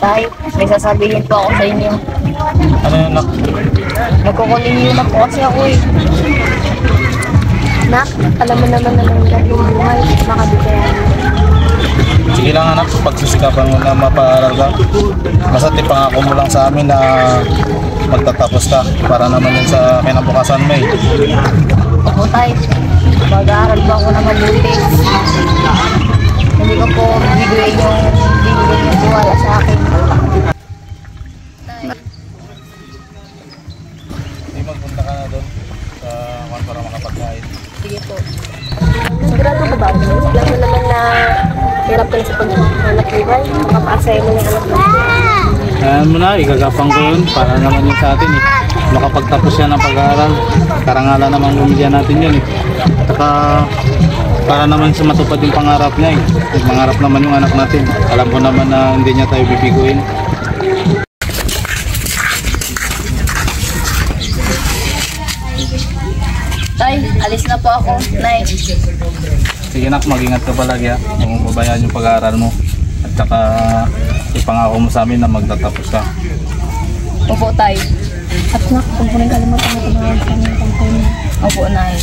Tay, may sasabihin po ako sa inyo. Ano yun, nak? Nagkukuliyo na po kasi ako eh. Nak, alam mo naman na nangyari yung buhay. Makabigyan. Sige lang anak, pagsisikapan mo na mapaaral ka. Basta ipangako mo lang sa amin na magtatapos ka para naman yun sa kinabukasan mo eh. Opo tay, mag-aaral po ako na mabuti. Hindi ko po bibigay yung tiwala sa akin. Hindi magpunta ka na doon sa kwan para makapagkain. Sige po. Sigurado ka ba? Alam mo naman na hirap ka sa pag-anak buhay. Makapaasaya mo yung anak mo. Ayan mo na, igagapang ko yun para naman yun sa atin eh. Makapagtapos yan ng pag-aaral. Karangalan naman bumigyan natin yun eh. Saka para naman sa matupad yung pangarap niya eh. Mangarap naman yung anak natin. Alam ko naman na hindi niya tayo bibiguin. Tay, alis na po ako. Nay. Sige nak, mag-ingat ka palagi ha. Huwag mong babayaan yung pag-aaral mo. At saka ipangako mo sa amin na magtatapos ka. Opo tay. At nak, kung po nang kalimutan mo tumawag ka ng pangkon. Opo nay.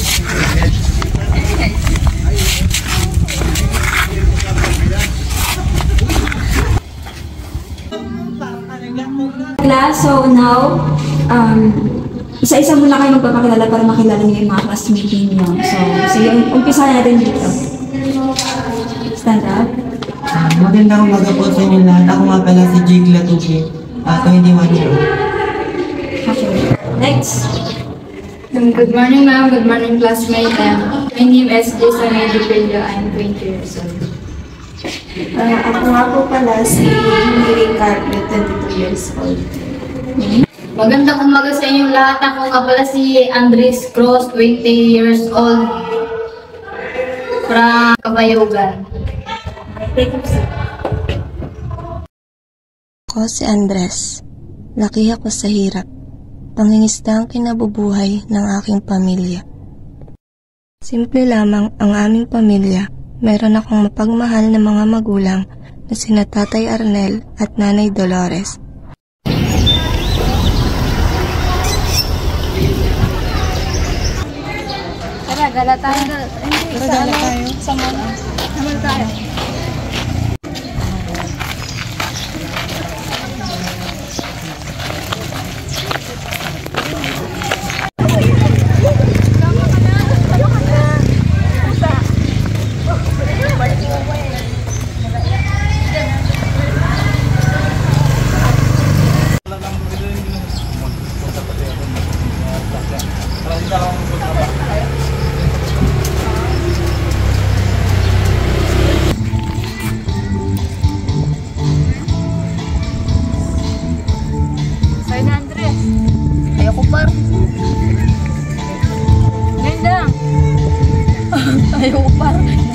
Class, so now, isa-isa muna kayo magpapakilala para makilala niyo yung mga classmate niyo. So, sige, umpisa natin dito. Stand up. Magandang umaga po sa inyo lahat. Ako nga pala si Jake Latuche, 21 years old. Okay. Next. Good morning, ma'am. Good morning, classmate. My name is Jason Medipilio. I'm 20 years old. Ako nga po pala si Miri Carpet, 22 years old. Magandang umaga sa inyong lahat. Ako nga pala si Andres Cruz, 20 years old. From Kabayugan. Ako si Andres. Laki ako sa hirap. Pangingisda ang kinabubuhay ng aking pamilya. Simple lamang ang aming pamilya. Meron akong mapagmahal na mga magulang na sina Tatay Arnel at Nanay Dolores. Tara, gala tayo. Gala tayo. Sa mall. Tayo.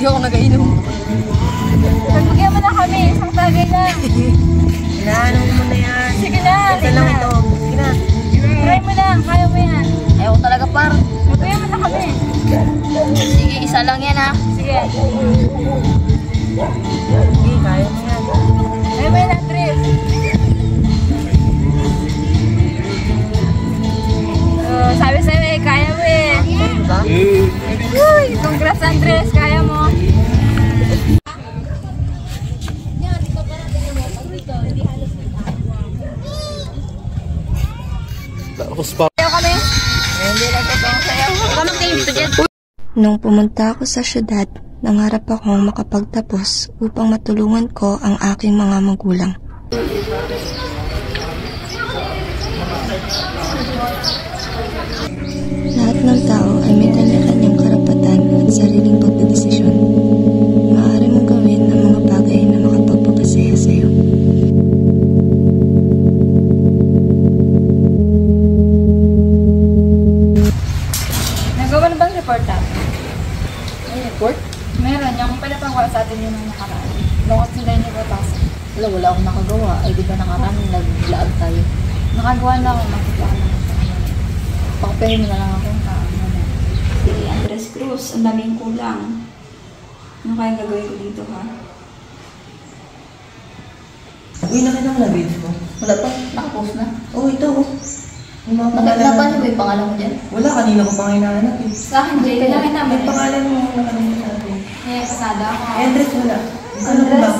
Hindi ako nag-inom. Pagbigyan mo na kami, isang tagay lang. Inaano mo na yan. Sige na, Ito lang ito. Sige na. try mo lang, kaya mo yan. Ayaw ko talaga par. Pagbigyan mo na kami. Sige, isa lang yan ha. Sige. Sige, kaya mo yan. Kaya mo yan, Andres. Sabi sa'yo eh, kaya mo eh. Diba? Uy, congrats Andres, kaya mo. Tapos pa. Kaya kami. Hindi lang ito ang sayaw. Baka mag-game to dyan. Nung pumunta ako sa syudad, nangarap akong makapagtapos upang matulungan ko ang aking mga magulang. Lahat ng tao ay may kanya-kanyang karapatan at sariling pagdedesisyon. Maaari mong gawin ang mga bagay na makapagpapasaya sa iyo. Nagawa na bang report natin? May report? Meron, yung pinapagawa sa atin yung nakaraan. Lokot sila yung ipapasok. Wala akong nakagawa. Ay, di ba nakaraan naglaag tayo. Nakagawa na ako, nakagawa na ako. Pakipahin mo na lang ako. Si Andres Cruz, ang daming kulang. Ano kayang gagawin ko dito, ha? Uy, nakita mo na video ko? Wala pa. Nakapost na. Oh, ito oh. Yung mga pangalan Napansin mo yung pangalan mo dyan? Wala, kanina ko pang hinahanap eh. Sa akin, Jay, kailangan namin. May pangalan mo nakalagay sa atin. Kaya pasada ako. Eh, Andres, wala. Ano ko ba?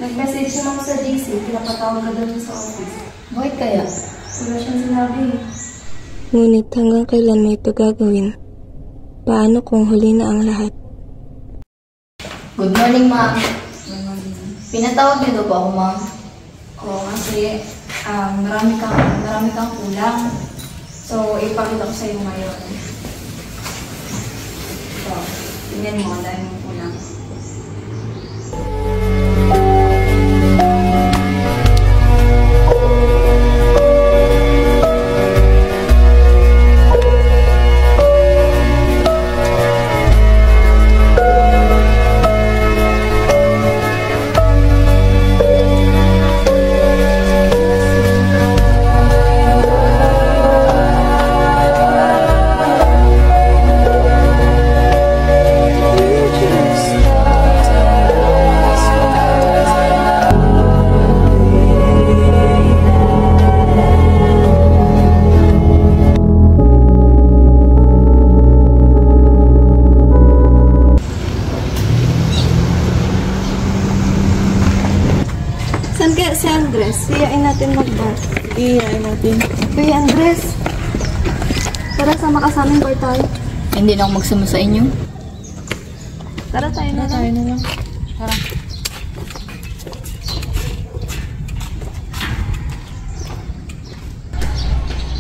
Nag-message siya ako sa JC, pinapatawag ka doon sa office. Bakit kaya? Wala siyang sinabi. Ngunit hanggang kailan mo ito gagawin? Paano kung huli na ang lahat? Good morning, ma'am. Pinatawag niyo daw po ako, ma'am. Oo, kasi marami kang kulang. So, ipakita ko sa'yo ngayon. So, tingnan mo, ang dami mong kulang. Saan kaya si Andres? Iyain natin mag-bar. Iyain natin. Kuya Andres, tara sama ka sa aming bar tayo. Hindi na ako magsama sa inyo. Tara tayo na lang.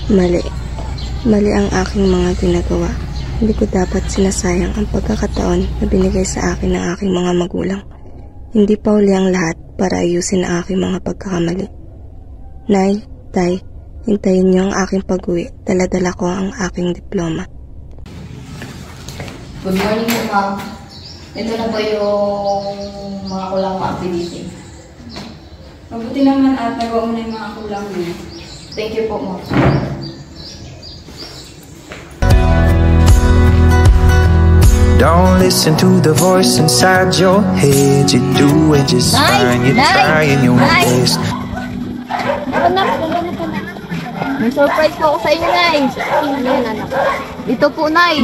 Mali. Mali ang aking mga ginagawa. Hindi ko dapat sinasayang ang pagkakataon na binigay sa akin ng aking mga magulang. Hindi pa uli ang lahat para ayusin ang aking mga pagkakamali. Nay, Tay, hintayin niyo ang aking pag-uwi. Dala-dala ko ang aking diploma. Good morning po, ma'am. Ito na po yung mga kulang mga activity. Mabuti naman at nagawa mo na yung mga kulang mo. Thank you po, ma'am. Don't listen to the voice inside your head. You're doing just fine. You're trying your best. May surprise po ako sa inyo, Nay. Ano yan, anak? Ito po, Nay.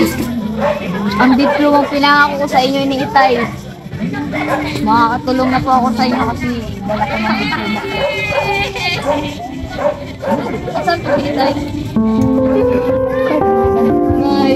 Ang diploma pinangako ko sa inyo ni Itay. Makakatulong na po ako sa inyo kasi wala ko ng diploma. Asan po si Itay? Nay.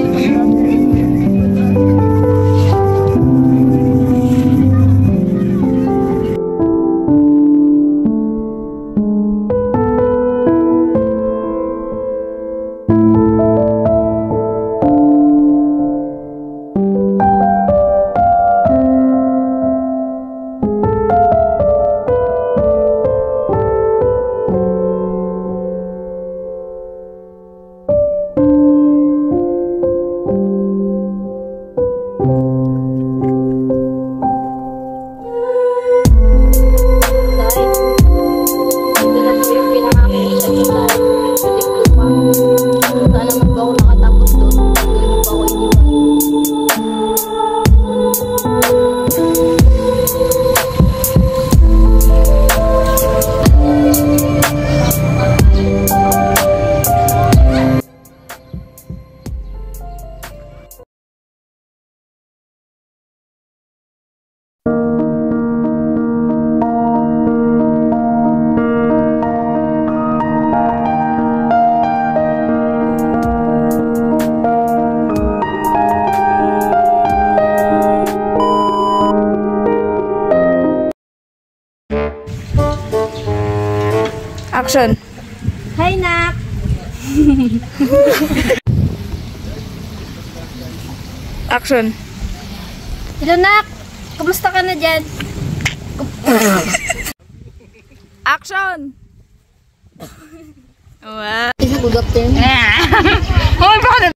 Action. Hi, Nak! Action. Hello, Nak! Kumusta ka na dyan? Action. Wow. Good afternoon. Oh, bakit?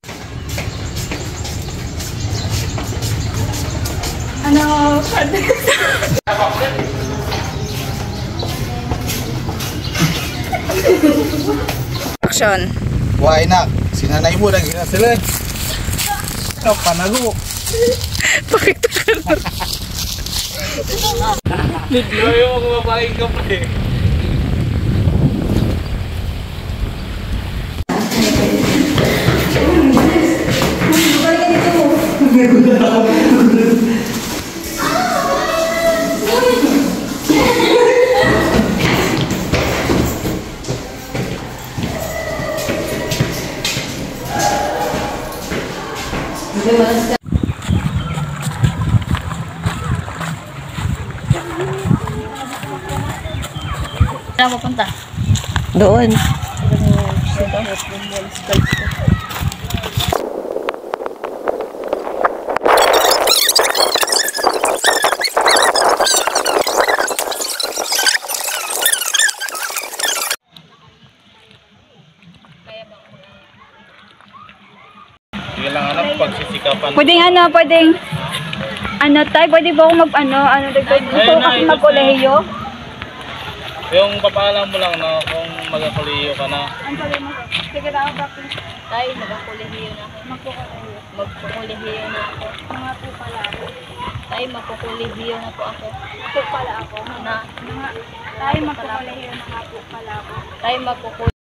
Ano? Action. Why na? Sinanay mo lagi na sila. Ano, panago. Pakita ka lang. Nidlo yung mga babaeng ka pa eh. Saan pupunta? Doon. Sige lang alam, pagsisikapan. Pwedeng tay, pwede ba ako gusto ko kasi mag-kolehiyo. Yung papaalam mo lang na kung mag-kolehiyo ka na. Ang sabi mo, sige tayo practice. Tay, magkukulihiyo na ako. Magkukolehiyo. Magkukulihiyo na ako. Mga po pala ako. Tay, magkukulihiyo na po ako. Po pala ako. Na, Mga, tay, magkukolehiyo na nga po pala ako. tay, magkukulihiyo.